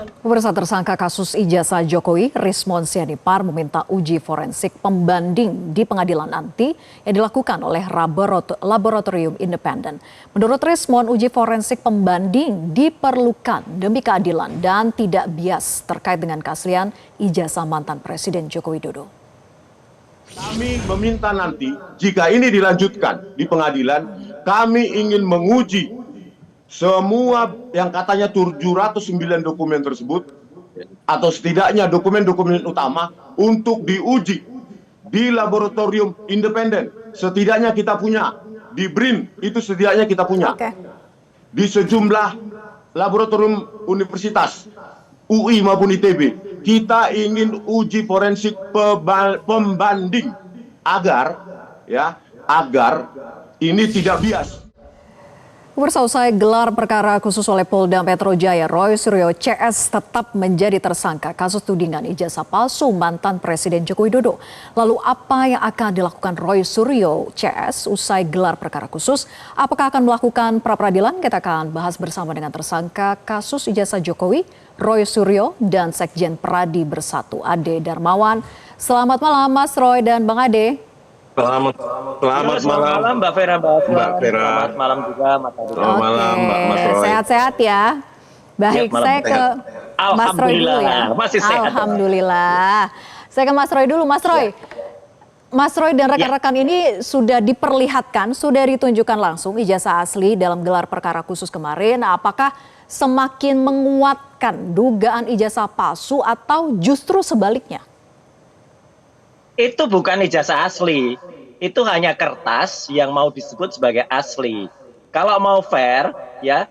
Pemirsa, tersangka kasus ijazah Jokowi, Rismon Sianipar meminta uji forensik pembanding di pengadilan nanti yang dilakukan oleh laboratorium independen. Menurut Rismon, uji forensik pembanding diperlukan demi keadilan dan tidak bias terkait dengan keaslian ijazah mantan Presiden Joko Widodo. Kami meminta nanti, jika ini dilanjutkan di pengadilan, kami ingin menguji semua yang katanya 709 dokumen tersebut, atau setidaknya dokumen-dokumen utama, untuk diuji di laboratorium independen. Setidaknya kita punya, di BRIN itu setidaknya kita punya. Di sejumlah laboratorium universitas, UI maupun ITB, kita ingin uji forensik pembanding agar ini tidak bias. Pemirsa, usai gelar perkara khusus oleh Polda Metro Jaya, Roy Suryo CS tetap menjadi tersangka kasus tudingan ijazah palsu mantan Presiden Joko Widodo. Lalu apa yang akan dilakukan Roy Suryo CS usai gelar perkara khusus? Apakah akan melakukan pra-peradilan? Kita akan bahas bersama dengan tersangka kasus ijazah Jokowi, Roy Suryo, dan Sekjen Pradi Bersatu, Ade Darmawan. Selamat malam Mas Roy dan Bang Ade. Selamat malam Mbak Vera. Selamat malam juga Mas Adi. Selamat malam Mas Roy. Sehat-sehat ya. Baik, malam saya ke Mas Roy dulu ya. Masih sehat. Alhamdulillah. Saya ke Mas Roy dulu, Mas Roy. Mas Roy dan rekan-rekan ini sudah diperlihatkan, sudah ditunjukkan langsung ijazah asli dalam gelar perkara khusus kemarin. Apakah semakin menguatkan dugaan ijazah palsu atau justru sebaliknya? Itu bukan ijazah asli, itu hanya kertas yang mau disebut sebagai asli. Kalau mau fair, ya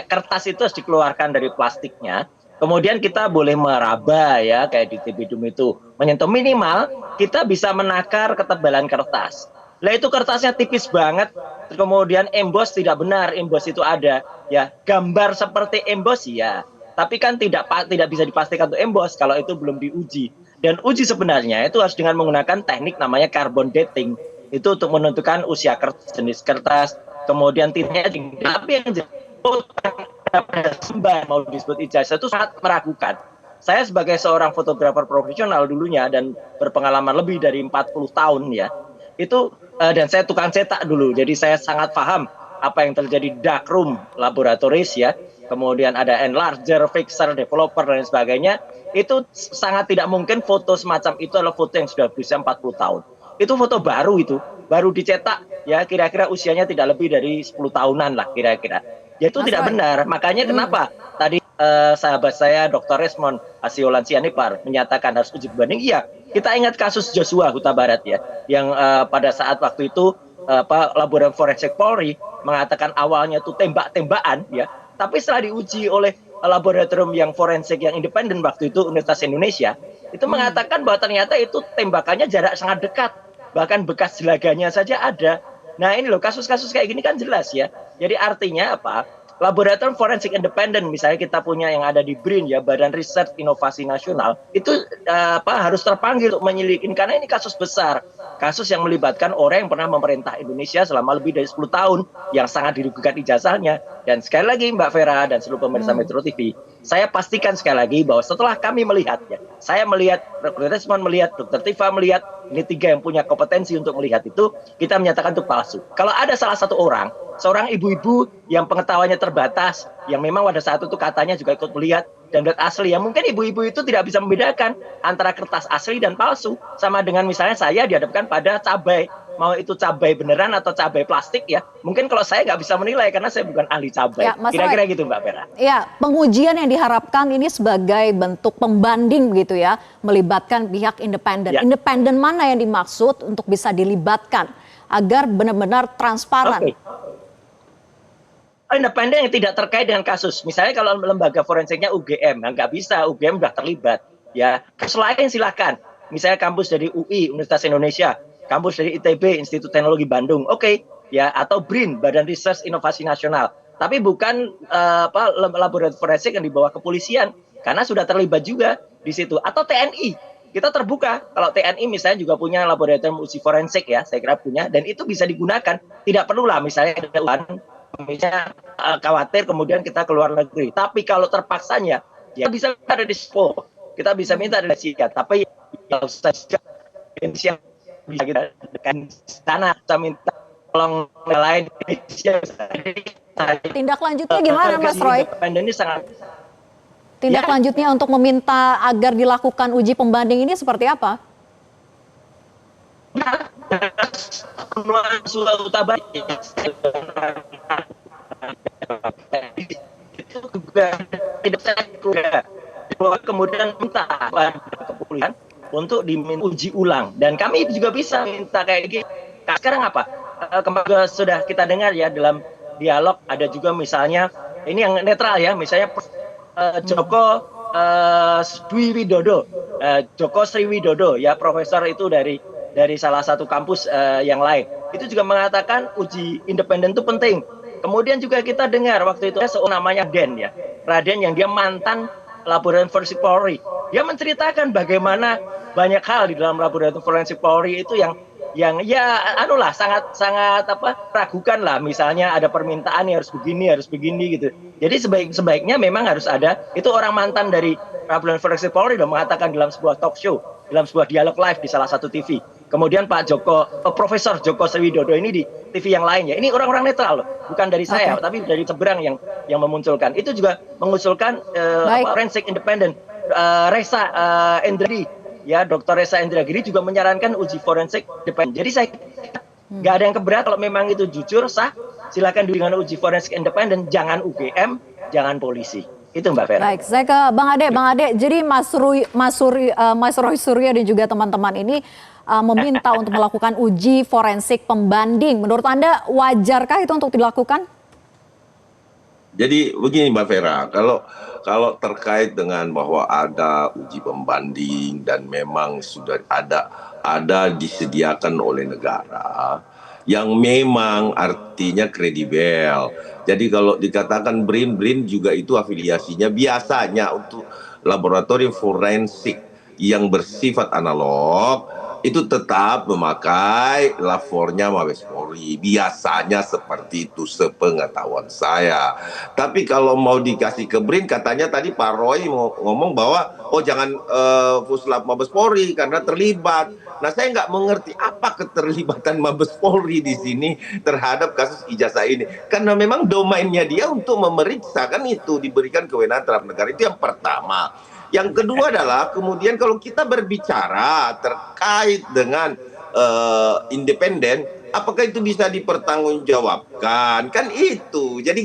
kertas itu harus dikeluarkan dari plastiknya. Kemudian kita boleh meraba ya, kayak di TBDUM itu menyentuh minimal kita bisa menakar ketebalan kertas. Lah itu kertasnya tipis banget, kemudian emboss tidak benar, emboss itu ada ya gambar seperti emboss ya, tapi kan tidak bisa dipastikan untuk emboss kalau itu belum diuji. Dan uji sebenarnya itu harus dengan menggunakan teknik namanya carbon dating. Itu untuk menentukan usia jenis kertas, kemudian tinta. Tapi yang sembar mau disebut ijazah itu sangat meragukan. Saya sebagai seorang fotografer profesional dulunya dan berpengalaman lebih dari 40 tahun ya. Itu dan saya tukang cetak dulu. Jadi saya sangat paham apa yang terjadi di darkroom laboratoris ya. Kemudian ada enlarger, fixer, developer dan sebagainya. Itu sangat tidak mungkin foto semacam itu adalah foto yang sudah berusia 40 tahun. Itu foto baru itu, baru dicetak ya kira-kira usianya tidak lebih dari 10 tahunan lah kira-kira. Ya itu tidak benar. Makanya kenapa tadi sahabat saya Dr. Rismon Sianipar menyatakan harus uji banding. Iya, kita ingat kasus Joshua Huta Barat ya, yang pada saat waktu itu laboratorium forensik Polri mengatakan awalnya itu tembak-tembakan ya, tapi setelah diuji oleh laboratorium yang forensik yang independen waktu itu Universitas Indonesia itu mengatakan bahwa ternyata itu tembakannya jarak sangat dekat, bahkan bekas jelaganya saja ada. Nah ini loh, kasus-kasus kayak gini kan jelas ya. Jadi artinya apa? Laboratorium forensik independen misalnya kita punya yang ada di BRIN ya, Badan Riset Inovasi Nasional, itu harus terpanggil untuk menyelidikin karena ini kasus besar. Kasus yang melibatkan orang yang pernah memerintah Indonesia selama lebih dari 10 tahun yang sangat dirugikan ijazahnya. Dan sekali lagi Mbak Vera dan seluruh pemirsa Metro TV, saya pastikan sekali lagi bahwa setelah kami melihat ya, saya melihat, Dr. Rismon melihat, Dr. Tifa melihat, ini 3 yang punya kompetensi untuk melihat itu, kita menyatakan itu palsu. Kalau ada salah satu orang, seorang ibu-ibu yang pengetahuannya terbatas, yang memang pada saat itu katanya juga ikut melihat dan melihat asli, ya mungkin ibu-ibu itu tidak bisa membedakan antara kertas asli dan palsu. Sama dengan misalnya saya dihadapkan pada cabai, mau itu cabai beneran atau cabai plastik ya, mungkin kalau saya nggak bisa menilai karena saya bukan ahli cabai. Kira-kira gitu Mbak Vera. Ya, pengujian yang diharapkan ini sebagai bentuk pembanding begitu ya, melibatkan pihak independen. Ya. Independen mana yang dimaksud untuk bisa dilibatkan agar benar-benar transparan? Independen yang tidak terkait dengan kasus. Misalnya kalau lembaga forensiknya UGM, nggak bisa, UGM sudah terlibat. Ya, selain silakan. Misalnya kampus dari UI, Universitas Indonesia, kampus dari ITB, Institut Teknologi Bandung, oke, ya, atau BRIN, Badan Riset Inovasi Nasional. Tapi bukan laboratorium forensik yang di bawah kepolisian, karena sudah terlibat juga di situ. Atau TNI, kita terbuka. Kalau TNI misalnya juga punya laboratorium uji forensik ya, saya kira punya, dan itu bisa digunakan. Tidak perlulah misalnya misalnya khawatir kemudian kita keluar negeri. Tapi kalau terpaksanya, ya bisa ada dispo, kita bisa minta dari Asia. Tapi kalau Indonesia bisa kita dengan sana, kita minta tolong lain Indonesia. Tindak lanjutnya gimana, Mas Roy? Ini sangat Tindak lanjutnya untuk meminta agar dilakukan uji pembanding ini seperti apa? Itu juga tidak saya kemudian minta kepolisian untuk diminta uji ulang, dan kami juga bisa minta kayak gini. Sekarang apa? Kemarin sudah kita dengar ya dalam dialog, ada juga misalnya ini yang netral ya, misalnya Joko Dwi Widodo, Joko Sri Widodo ya, profesor itu dari salah satu kampus yang lain, itu juga mengatakan uji independen itu penting. Kemudian juga kita dengar waktu itu namanya Raden ya, Raden yang dia mantan laboratorium forensik Polri, dia menceritakan bagaimana banyak hal di dalam laboratorium forensik Polri itu yang ya anulah sangat ragukan lah, misalnya ada permintaan harus begini gitu. Jadi sebaiknya memang harus ada, itu orang mantan dari laboratorium forensik Polri sudah mengatakan dalam sebuah talk show, dalam sebuah dialog live di salah satu TV. Kemudian Profesor Joko Sri Widodo ini di TV yang lain ya. Ini orang-orang netral loh, bukan dari saya, tapi dari seberang yang memunculkan. Itu juga mengusulkan forensik independen. Reza Indragiri ya, Dr. Reza Indragiri juga menyarankan uji forensik independen. Jadi saya nggak ada yang keberatan kalau memang itu jujur sah, silakan dengan uji forensik independen, jangan UGM, jangan polisi. Itu Mbak Vera. Baik, saya ke Bang Ade. Jadi Mas Roy Suryo dan juga teman-teman ini meminta untuk melakukan uji forensik pembanding. Menurut Anda wajarkah itu untuk dilakukan? Jadi begini Mbak Vera, kalau terkait dengan bahwa ada uji pembanding dan memang sudah ada disediakan oleh negara yang memang artinya kredibel. Jadi kalau dikatakan BRIN juga itu afiliasinya biasanya untuk laboratorium forensik yang bersifat analog, itu tetap memakai lapornya Mabes Polri. Biasanya seperti itu sepengetahuan saya. Tapi kalau mau dikasih ke BRIN, katanya tadi Pak Roy ngomong bahwa jangan Puslap Mabes Polri karena terlibat. Nah, saya nggak mengerti apa keterlibatan Mabes Polri di sini terhadap kasus ijazah ini. Karena memang domainnya dia untuk memeriksa, kan itu diberikan kewenangan terhadap negara. Itu yang pertama. Yang kedua adalah kemudian kalau kita berbicara terkait dengan independen, apakah itu bisa dipertanggungjawabkan? Kan itu. Jadi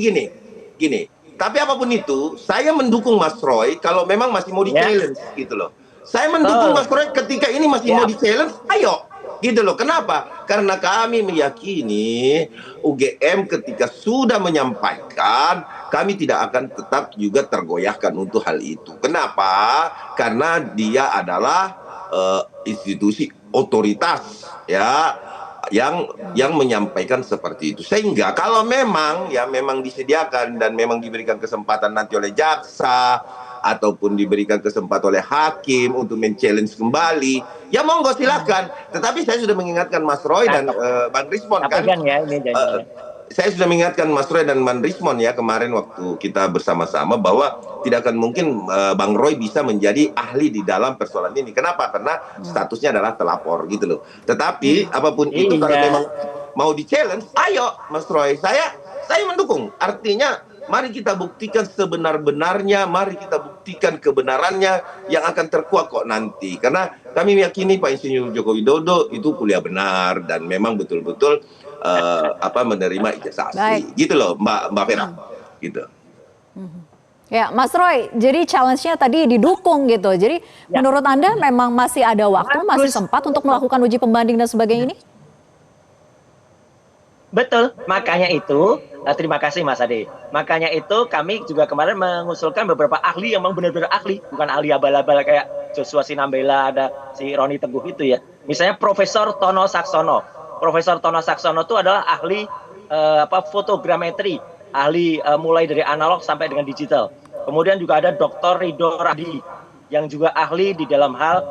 gini. Tapi apapun itu, saya mendukung Mas Roy kalau memang masih mau di-challenge gitu loh. Saya mendukung Mas Roy ketika ini masih mau di-challenge, ayo. Gitu loh. Kenapa? Karena kami meyakini UGM ketika sudah menyampaikan, kami tidak akan tetap juga tergoyahkan untuk hal itu. Kenapa? Karena dia adalah institusi otoritas ya yang menyampaikan seperti itu. Sehingga kalau memang disediakan dan memang diberikan kesempatan nanti oleh jaksa ataupun diberikan kesempatan oleh hakim untuk men-challenge kembali, ya monggo silakan. Tetapi saya sudah mengingatkan Mas Roy dan Bang Rismon kan. Saya sudah mengingatkan Mas Roy dan Bang Rismon ya kemarin waktu kita bersama-sama bahwa tidak akan mungkin Bang Roy bisa menjadi ahli di dalam persoalan ini. Kenapa? Karena statusnya adalah telapor gitu loh. Tetapi apapun itu kalau memang mau di-challenge, ayo Mas Roy. Saya mendukung. Artinya mari kita buktikan sebenar-benarnya, mari kita buktikan kebenarannya yang akan terkuak kok nanti. Karena kami meyakini Pak Insinyur Joko Widodo itu kuliah benar dan memang betul-betul menerima ijazah asli. Gitu loh Mbak Vera. Gitu. Ya, Mas Roy, jadi challenge-nya tadi didukung gitu. Jadi menurut Anda memang masih ada waktu, masih sempat untuk melakukan uji pembanding dan sebagainya ini? Betul, makanya itu, terima kasih Mas Ade. Makanya itu kami juga kemarin mengusulkan beberapa ahli yang memang benar-benar ahli, bukan ahli abal-abal kayak Joshua Sinambela, ada si Roni Teguh itu ya. Misalnya Profesor Tono Saksono. Profesor Tono Saksono itu adalah ahli fotogrametri, ahli mulai dari analog sampai dengan digital. Kemudian juga ada Dr. Ridho Radi yang juga ahli di dalam hal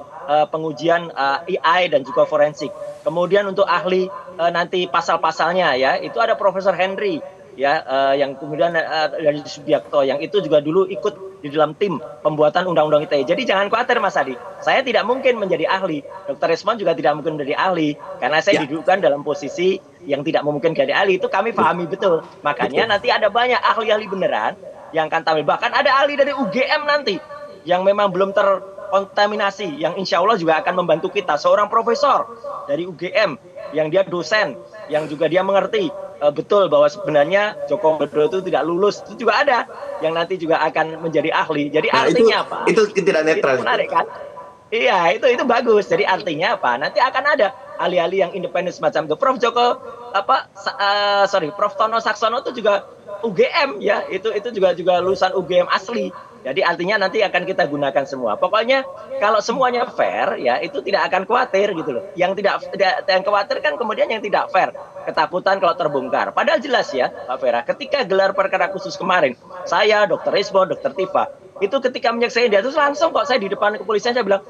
pengujian AI dan juga forensik. Kemudian untuk ahli nanti pasal-pasalnya ya, itu ada Profesor Henry ya, yang kemudian dari Subiakto yang itu juga dulu ikut di dalam tim pembuatan undang-undang ITE. Jadi jangan khawatir Mas Adi, saya tidak mungkin menjadi ahli, Dr. Resman juga tidak mungkin menjadi ahli, karena saya didudukkan dalam posisi yang tidak memungkinkan jadi ahli, itu kami pahami betul. Makanya nanti ada banyak ahli-ahli beneran yang akan tampil, bahkan ada ahli dari UGM nanti yang memang belum terkontaminasi, yang insya Allah juga akan membantu kita, seorang profesor dari UGM yang dia dosen, yang juga dia mengerti betul bahwa sebenarnya Joko Widodo itu tidak lulus, itu juga ada yang nanti juga akan menjadi ahli. Jadi artinya apa? Itu tidak netral. Itu menarik kan? Iya, itu bagus. Jadi artinya apa? Nanti akan ada ahli-ahli yang independen semacam itu. Prof Tono Saksono itu juga UGM ya, itu juga lulusan UGM asli. Jadi artinya nanti akan kita gunakan semua. Pokoknya kalau semuanya fair ya itu tidak akan khawatir gitu loh. Yang yang khawatir kan kemudian yang tidak fair, ketakutan kalau terbongkar. Padahal jelas ya Pak Vera, ketika gelar perkara khusus kemarin, saya, Dr. Risbo, Dr. Tifa, itu ketika menyaksikan dia itu langsung kok saya di depan kepolisian saya bilang,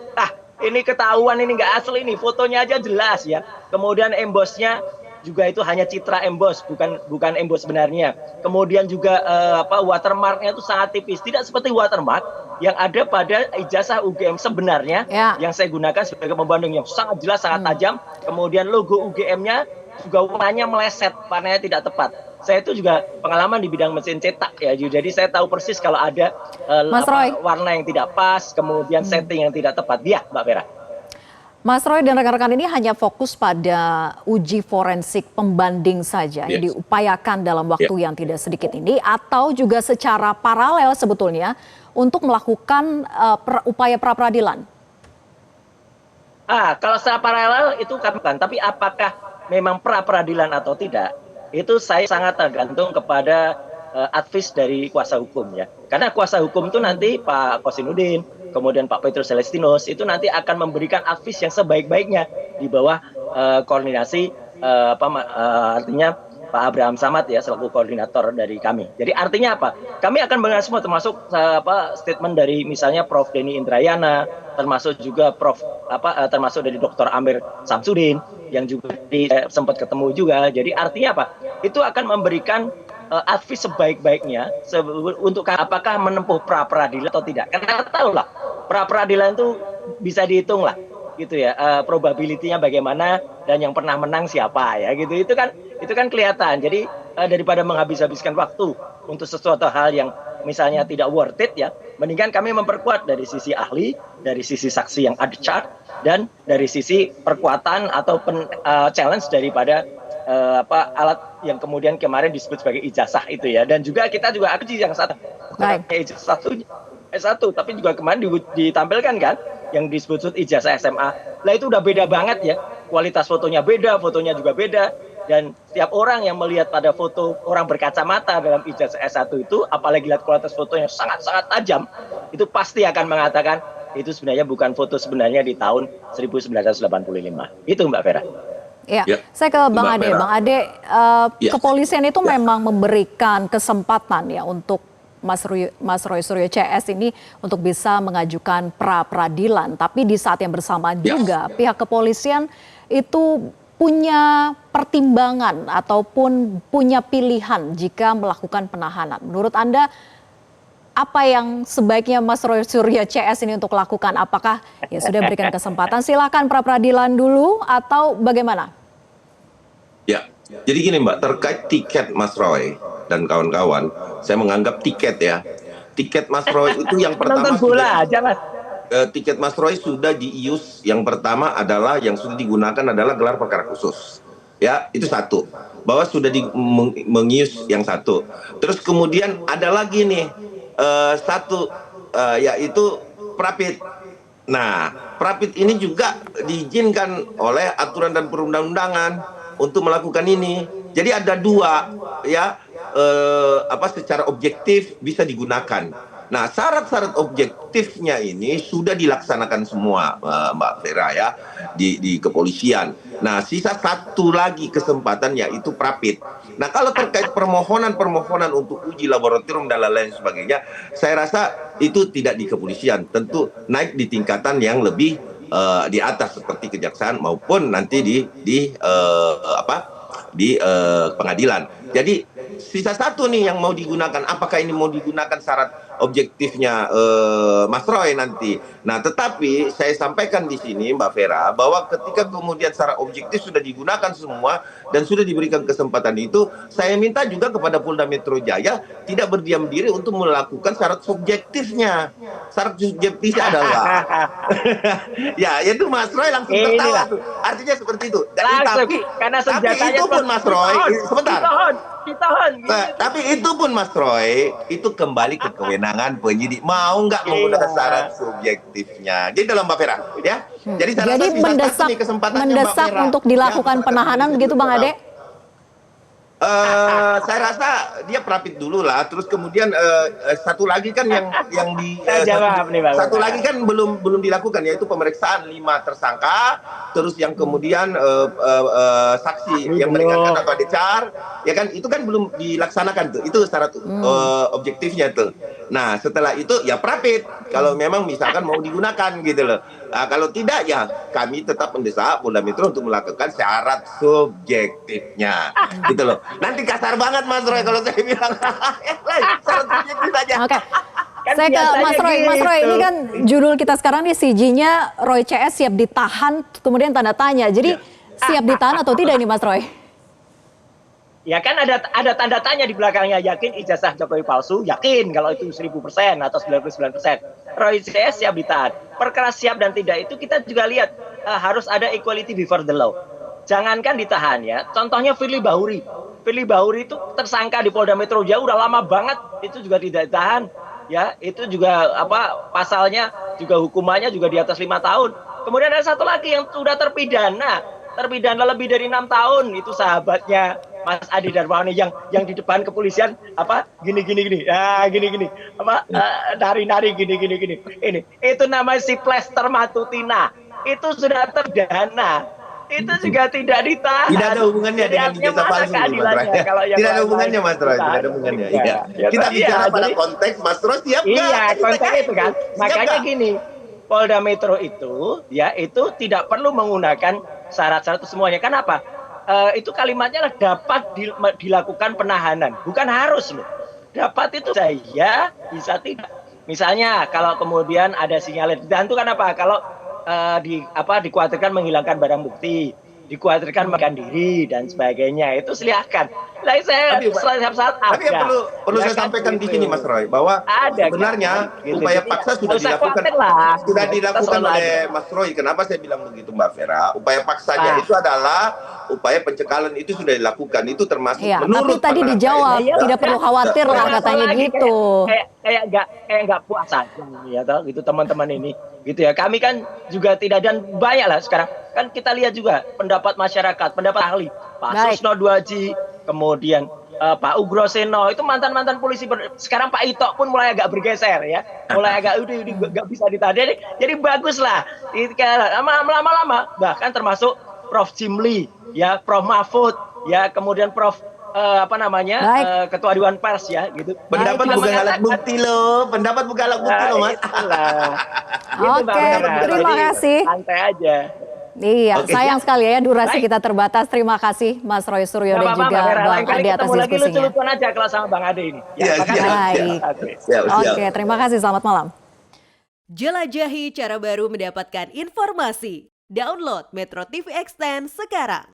ini ketahuan, ini nggak asli nih, fotonya aja jelas ya. Kemudian embosnya juga itu hanya citra emboss, bukan emboss sebenarnya. Kemudian juga watermarknya itu sangat tipis, tidak seperti watermark yang ada pada ijazah UGM sebenarnya yang saya gunakan sebagai pembanding yang sangat jelas, sangat tajam. Kemudian logo UGM-nya juga warnanya meleset, warnanya tidak tepat. Saya itu juga pengalaman di bidang mesin cetak ya, jadi saya tahu persis kalau ada warna yang tidak pas, kemudian setting yang tidak tepat. Ya, Mbak Vera. Mas Roy dan rekan-rekan ini hanya fokus pada uji forensik pembanding saja yang diupayakan dalam waktu yang tidak sedikit ini, atau juga secara paralel sebetulnya untuk melakukan upaya pra-peradilan? Kalau secara paralel itu kan, tapi apakah memang pra-peradilan atau tidak, itu saya sangat tergantung kepada advis dari kuasa hukum ya. Karena kuasa hukum itu nanti Pak Kosinudin, kemudian Pak Petrus Celestinus itu nanti akan memberikan advis yang sebaik-baiknya di bawah koordinasi artinya Pak Abraham Samad ya selaku koordinator dari kami. Jadi artinya apa? Kami akan mendengar semua termasuk statement dari misalnya Prof Denny Indrayana, termasuk juga termasuk dari Dr. Amir Samsudin yang juga sempat ketemu juga. Jadi artinya apa? Itu akan memberikan advis sebaik-baiknya untuk apakah menempuh pra-peradilan atau tidak. Karena tahu lah, pra-peradilan itu bisa dihitung lah, gitu ya, probability-nya bagaimana dan yang pernah menang siapa ya, gitu. Itu kan kelihatan. Jadi daripada menghabis-habiskan waktu untuk sesuatu hal yang misalnya tidak worth it ya, mendingan kami memperkuat dari sisi ahli, dari sisi saksi yang ada chart, dan dari sisi perkuatan atau challenge daripada alat yang kemudian kemarin disebut sebagai ijazah itu ya, dan juga kita juga aku yang satu S1 tapi juga kemarin ditampilkan kan yang disebut ijazah SMA. Lah itu udah beda banget ya, kualitas fotonya beda, fotonya juga beda, dan setiap orang yang melihat pada foto orang berkacamata dalam ijazah S1 itu, apalagi lihat kualitas fotonya sangat-sangat tajam, itu pasti akan mengatakan itu sebenarnya bukan foto sebenarnya di tahun 1985. Itu Mbak Vera. Ya, saya ke Bang Ade. Bang Ade, kepolisian itu memang memberikan kesempatan ya untuk Mas Roy Suryo CS ini untuk bisa mengajukan pra-peradilan. Tapi di saat yang bersamaan juga pihak kepolisian itu punya pertimbangan ataupun punya pilihan jika melakukan penahanan. Menurut Anda, apa yang sebaiknya Mas Roy Suryo CS ini untuk lakukan? Apakah ya sudah berikan kesempatan silakan pra-peradilan dulu atau bagaimana? Ya, jadi gini Mbak, terkait tiket Mas Roy dan kawan-kawan, saya menganggap tiket ya. Tiket Mas Roy itu yang pertama tiket Mas Roy sudah diius. Yang pertama adalah yang sudah digunakan adalah gelar perkara khusus. Ya, itu satu. Bahwa sudah mengius yang satu. Terus kemudian ada lagi nih yaitu prapit. Nah, prapit ini juga diizinkan oleh aturan dan perundang-undangan untuk melakukan ini. Jadi ada dua ya, secara objektif bisa digunakan. Nah, syarat-syarat objektifnya ini sudah dilaksanakan semua Mbak Vera ya di kepolisian. Nah, sisa satu lagi kesempatan yaitu prapit. Nah, kalau terkait permohonan untuk uji laboratorium dan lain sebagainya, saya rasa itu tidak di kepolisian, tentu naik di tingkatan yang lebih di atas seperti kejaksaan maupun nanti di pengadilan. Jadi sisa satu nih yang mau digunakan. Apakah ini mau digunakan syarat objektifnya Mas Roy nanti? Nah, tetapi saya sampaikan di sini Mbak Vera bahwa ketika kemudian syarat objektif sudah digunakan semua dan sudah diberikan kesempatan itu, saya minta juga kepada Polda Metro Jaya tidak berdiam diri untuk melakukan syarat subjektifnya. Syarat subjektifnya adalah ya itu Mas Roy langsung tertawa tuh. Artinya seperti itu. Langsung, karena tapi itu pun Mas Roy, sebentar. Ditahan. Tapi itu pun Mas Roy, itu kembali ke kewenangan penyidik. Mau nggak menggunakan syarat subjektifnya. Jadi dalam Mbak Vera, ya. Jadi mendesak untuk dilakukan penahanan begitu Bang Ade? Saya rasa dia perapit dulu lah. Terus kemudian satu lagi kan yang di satu lagi kan belum dilakukan, yaitu pemeriksaan 5 tersangka. Terus yang kemudian saksi yang meringankan atau dicar, ya kan itu kan belum dilaksanakan tuh. Itu syarat objektifnya tuh. Nah setelah itu ya perapit. Kalau memang misalkan mau digunakan gitu loh. Nah, kalau tidak ya kami tetap mendesak Polda Metro untuk melakukan syarat subjektifnya, gitu loh. Nanti kasar banget Mas Roy kalau saya bilang syarat subjektif aja. Oke. Saya ke Mas Roy. Mas Roy, ini kan judul kita sekarang nih CG-nya Roy CS siap ditahan, kemudian tanda tanya. Jadi siap ditahan atau tidak ini Mas Roy? Ya kan ada tanda tanya di belakangnya, yakin ijazah Jokowi palsu, yakin kalau itu 1000% atau 99%. Roy CS siap ditahan. Perkara siap dan tidak itu kita juga lihat harus ada equality before the law. Jangankan ditahan ya. Contohnya Firly Bahuri. Firly Bahuri itu tersangka di Polda Metro Jaya udah lama banget, itu juga tidak ditahan. Ya, itu juga pasalnya juga hukumannya juga di atas 5 tahun. Kemudian ada satu lagi yang sudah terpidana lebih dari 6 tahun, itu sahabatnya Mas Adi Darmawan yang di depan kepolisian gini nari gini ini itu namanya si Plester Matutina, itu sudah terdana, itu juga tidak ditahan. Tidak ada hubungannya dengan ijazah palsu, tidak ada hubungannya Mas Roy, tidak ada hubungannya. Kita bicara pada konteks Mas Roy siap nggak? Iya, konteks itu kan. Makanya gini, Polda Metro itu ya itu tidak perlu menggunakan syarat-syarat semuanya. Kenapa? Itu kalimatnya dapat dilakukan penahanan, bukan harus loh. Dapat itu saya bisa tidak. Misalnya kalau kemudian ada sinyal dan itu kan kalau dikhawatirkan menghilangkan barang bukti, dikhawatirkan makan diri dan sebagainya, itu silakan. Lah saya setiap saat tapi yang perlu saya sampaikan di sini Mas Roy bahwa sebenarnya upaya paksa sudah dilakukan oleh Mas Roy. Kenapa saya bilang begitu Mbak Vera? Upaya paksanya itu adalah upaya pencekalan, itu sudah dilakukan, itu termasuk menurut. Tapi tadi dijawab tidak perlu khawatir lah katanya gitu. Kayak nggak puas aja ya gitu teman-teman ini gitu ya. Kami kan juga tidak, dan banyak lah sekarang kan kita lihat juga pendapat masyarakat, pendapat ahli, Pak Susno Duaji, kemudian Pak Ugro Seno, itu mantan polisi. Sekarang Pak Ito pun mulai agak bergeser ya, mulai agak udah nggak bisa ditahan. Jadi bagus lah lama-lama, bahkan termasuk Prof Jimli ya, Prof Mahfud ya, kemudian Prof Ketua Dewan Pers ya gitu. Pendapat bukan alat bukti loh, Mas. Oke, terima kasih. Santai aja. Iya, sayang sekali ya durasi kita terbatas. Terima kasih Mas Roy Suryo dan juga Bang Ade atas diskusinya. Lucu-lucuan aja kalau sama Bang Ade ini. Baik. Oke, terima kasih. Selamat malam. Jelajahi cara baru mendapatkan informasi. Download Metro TV Extend sekarang.